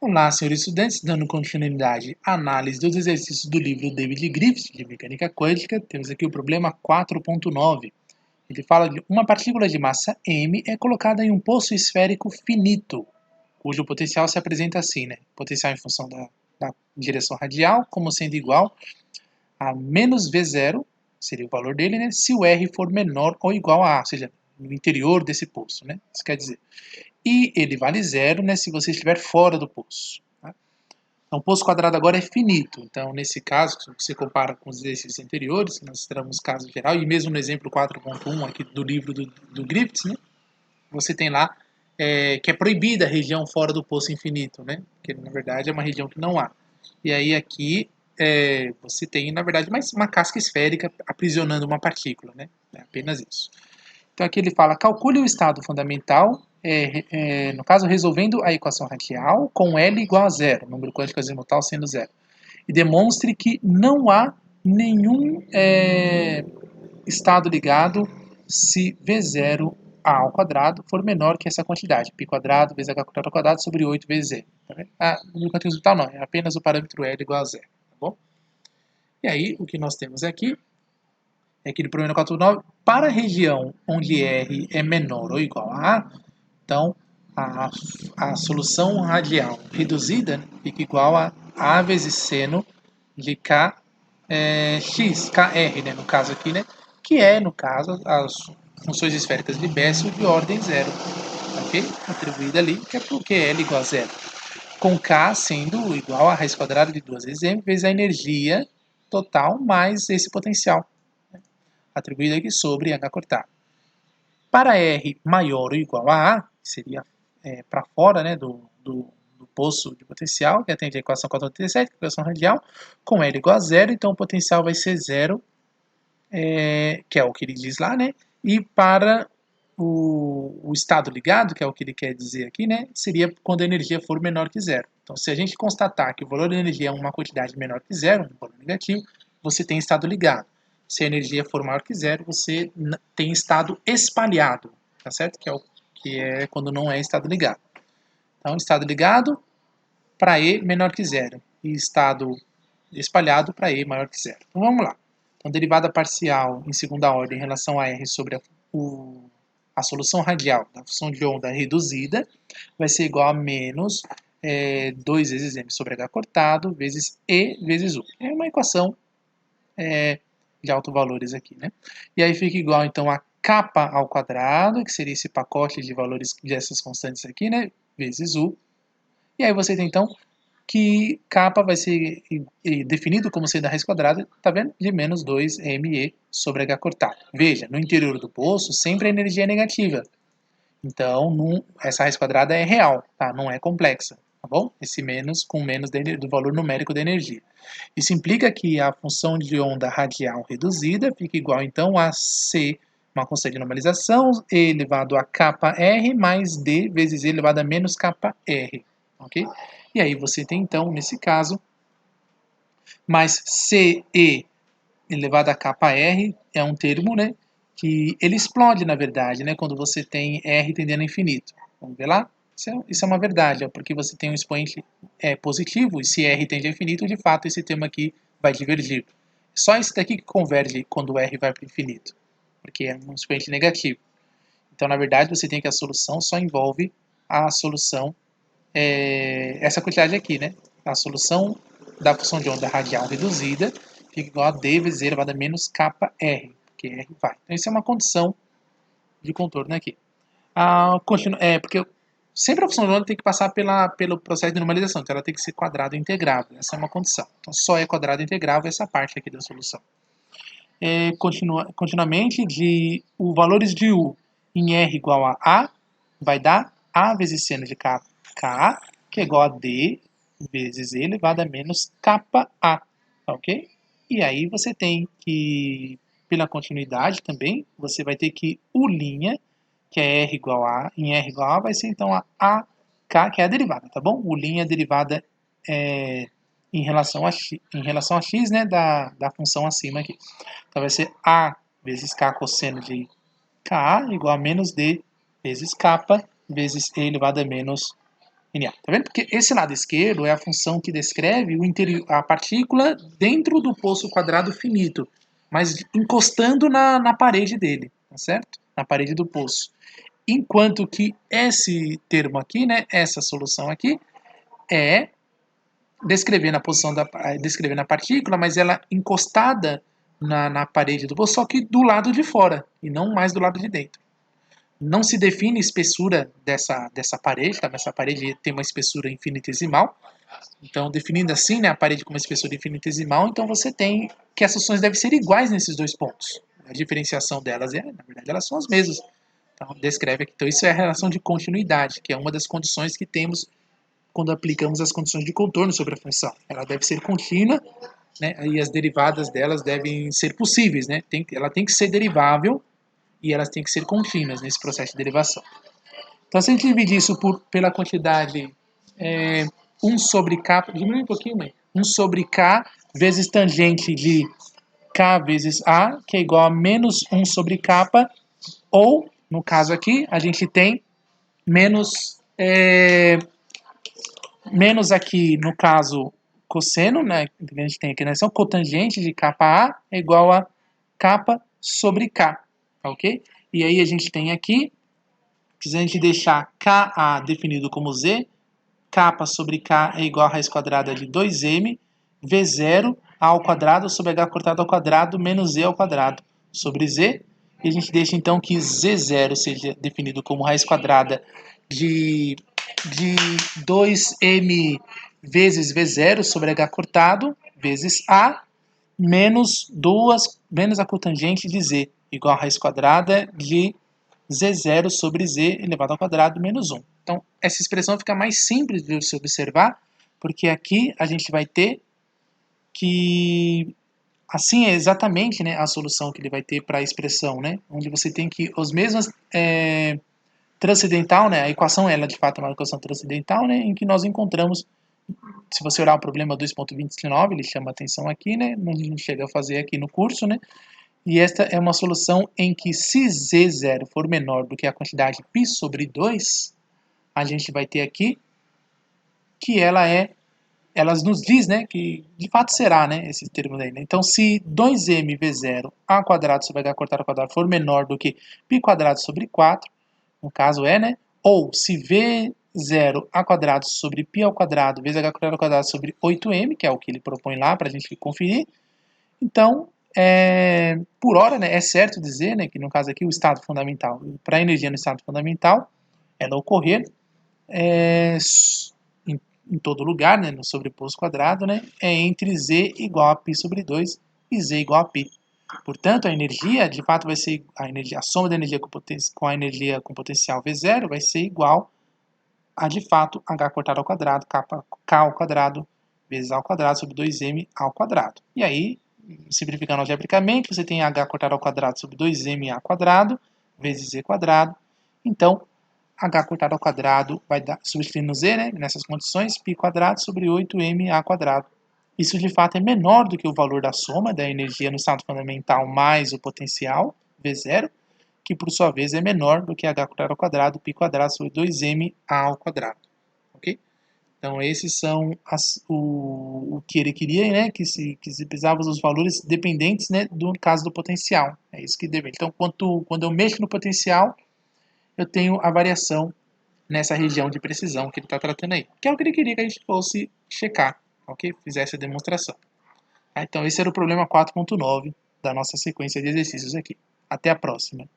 Olá, senhores estudantes, dando continuidade à análise dos exercícios do livro David Griffith, de Mecânica Quântica, temos aqui o problema 4.9. Ele fala de uma partícula de massa m é colocada em um poço esférico finito, cujo potencial se apresenta assim, né? Potencial em função da direção radial, como sendo igual a menos V0, seria o valor dele, né? Se o R for menor ou igual a A, ou seja, no interior desse poço, né? Isso quer dizer. E ele vale zero, né, se você estiver fora do poço. Tá? Então, o poço quadrado agora é finito. Então, nesse caso, se você compara com os exercícios anteriores, nós teremos caso geral, e mesmo no exemplo 4.1 aqui do livro do Griffiths, né, você tem lá que é proibida a região fora do poço infinito, né, que na verdade é uma região que não há. E aí aqui você tem, na verdade, mais uma casca esférica aprisionando uma partícula, né, é apenas isso. Então aqui ele fala, calcule o estado fundamental, no caso, resolvendo a equação radial com L igual a zero, número quântico azimutal sendo zero. E demonstre que não há nenhum estado ligado se V0 A ao quadrado for menor que essa quantidade, π quadrado vezes H quadrado ao quadrado sobre 8 vezes Z. Tá? Número quântico azimutal não, é apenas o parâmetro L igual a zero. Tá bom? E aí, o que nós temos aqui é aquele problema 4.9, para a região onde R é menor ou igual a A, então a solução radial reduzida fica igual a A vezes seno de K x, KR, né, no caso aqui, né, que é, no caso, as funções esféricas de Bessel de ordem zero, ok? Atribuída ali, que é porque L igual a zero. Com K sendo igual a raiz quadrada de 2 vezes M vezes a energia total mais esse potencial atribuído aqui sobre H cortado. Para R maior ou igual a A, que seria para fora, né, do poço de potencial, que atende a equação 437, que é a equação radial, com L igual a zero, então o potencial vai ser zero, que é o que ele diz lá, né? E para o estado ligado, que é o que ele quer dizer aqui, né? Seria quando a energia for menor que zero. Então, se a gente constatar que o valor da energia é uma quantidade menor que zero, um valor negativo, você tem estado ligado. Se a energia for maior que zero, você tem estado espalhado, tá certo? Que é quando não é estado ligado. Então, estado ligado para E menor que zero e estado espalhado para E maior que zero. Então, vamos lá. Então, derivada parcial em segunda ordem em relação a R sobre a solução radial da função de onda reduzida vai ser igual a menos 2 vezes M sobre H cortado vezes E vezes U. É uma equação de autovalores aqui, né? E aí fica igual, então, a capa ao quadrado, que seria esse pacote de valores dessas constantes aqui, né? Vezes U. E aí você tem, então, que capa vai ser definido como sendo a raiz quadrada, tá vendo? De menos 2ME sobre H cortado. Veja, no interior do poço sempre a energia é negativa. Então, essa raiz quadrada é real, tá? Não é complexa, tá bom? Esse menos com menos do valor numérico da energia. Isso implica que a função de onda radial reduzida fica igual, então, a C, uma constante de normalização, E elevado a kappa R mais D vezes E elevado a menos kappa R, ok? E aí você tem, então, nesse caso, mais CE elevado a kappa R é um termo, né, que ele explode, na verdade, né, quando você tem R tendendo a infinito. Vamos ver lá? Isso é uma verdade, porque você tem um expoente positivo, e se R tende a infinito, de fato, esse termo aqui vai divergir. Só esse daqui que converge quando o R vai para o infinito, porque é um expoente negativo. Então, na verdade, você tem que a solução só envolve a solução, essa quantidade aqui, né? A solução da função de onda radial reduzida fica igual a D vezes E elevado a menos kappa R, porque R vai. Então, isso é uma condição de contorno aqui. Porque sempre a função de onda tem que passar pelo processo de normalização, então ela tem que ser quadrado integrável, essa é uma condição. Então, só é quadrado integrável essa parte aqui da solução. Continuamente, os valores de U em R igual a A, vai dar A vezes seno de K, que é igual a D vezes E elevado a menos kappa A, ok? E aí você tem que, pela continuidade também, você vai ter que U', que é R igual a, em R igual a, vai ser então a AK, que é a derivada, tá bom? U' é a derivada em relação a x, né, da função acima aqui. Então vai ser A vezes K cosseno de Ka igual a menos D vezes kappa vezes E elevado a menos NA. Tá vendo? Porque esse lado esquerdo é a função que descreve a partícula dentro do poço quadrado finito, mas encostando na parede dele, tá certo? Na parede do poço. Enquanto que esse termo aqui, né, essa solução aqui, é descrevendo a posição descrevendo a partícula, mas ela encostada na parede do poço, só que do lado de fora, e não mais do lado de dentro. Não se define espessura dessa parede, tá? Essa parede tem uma espessura infinitesimal. Então, definindo assim, né, a parede com uma espessura infinitesimal, então você tem que as soluções devem ser iguais nesses dois pontos. A diferenciação delas na verdade, elas são as mesmas. Então, descreve aqui. Então, isso é a relação de continuidade, que é uma das condições que temos quando aplicamos as condições de contorno sobre a função. Ela deve ser contínua, né, e as derivadas delas devem ser possíveis. Né? Ela tem que ser derivável e elas têm que ser contínuas nesse processo de derivação. Então, se a gente dividir isso pela quantidade 1 sobre K, diminui um pouquinho, mãe, 1 sobre K vezes tangente de K vezes A, que é igual a menos 1 sobre K, ou, no caso aqui, a gente tem menos aqui, no caso, cosseno, né, que a gente tem aqui na lição, cotangente de KA é igual a K sobre K, ok? E aí a gente tem aqui, se a gente deixar KA definido como Z, K sobre K é igual a raiz quadrada de 2m, V0 A ao quadrado sobre H cortado ao quadrado menos Z ao quadrado sobre Z. E a gente deixa então que Z0 seja definido como raiz quadrada de 2m vezes V0 sobre H cortado vezes A menos a cotangente de Z, igual a raiz quadrada de Z0 sobre Z elevado ao quadrado menos 1. Então, essa expressão fica mais simples de se observar, porque aqui a gente vai ter que... Assim é exatamente, né, a solução que ele vai ter para a expressão, né, onde você tem que os mesmos... transcendental, né, a equação ela de fato é uma equação transcendental, né, em que nós encontramos, se você olhar o problema 2.29, ele chama atenção aqui, né, não chega a fazer aqui no curso, né, e esta é uma solução em que se Z0 for menor do que a quantidade π sobre 2, a gente vai ter aqui que ela nos diz, né, que de fato será, né, esse termo aí, né? Então, se 2mv0 a quadrado sobre h cortado ao quadrado for menor do que π quadrado sobre 4, no caso né, ou se v0 a quadrado sobre π ao quadrado vezes h quadrado ao quadrado sobre 8m, que é o que ele propõe lá para a gente conferir, então, por hora, né, é certo dizer, né, que no caso aqui o estado fundamental, para a energia no estado fundamental, ela ocorrer em todo lugar, né, no sobreposto quadrado, né, é entre z igual a π sobre 2 e z igual a π. Portanto, a energia, de fato, vai ser a soma da energia com a energia com potencial V0 vai ser igual a, de fato, h cortado ao quadrado, k ao quadrado, vezes a ao quadrado sobre 2m ao quadrado. E aí, simplificando algebricamente, você tem h cortado ao quadrado sobre 2ma quadrado, vezes z quadrado. Então, h cortado ao quadrado vai dar, substituindo z, né, nessas condições, π quadrado sobre 8ma quadrado. Isso, de fato, é menor do que o valor da soma da energia no estado fundamental mais o potencial, V0, que, por sua vez, é menor do que h quadrado ao quadrado, π quadrado sobre 2ma ao quadrado. Ok? Então, esses são o que ele queria, né, que se precisava os valores dependentes, né, do caso do potencial. É isso que deve. Então, quando eu mexo no potencial, eu tenho a variação nessa região de precisão que ele está tratando aí. Que é o que ele queria que a gente fosse checar, ok? Fizesse a demonstração. Então, esse era o problema 4.9 da nossa sequência de exercícios aqui. Até a próxima.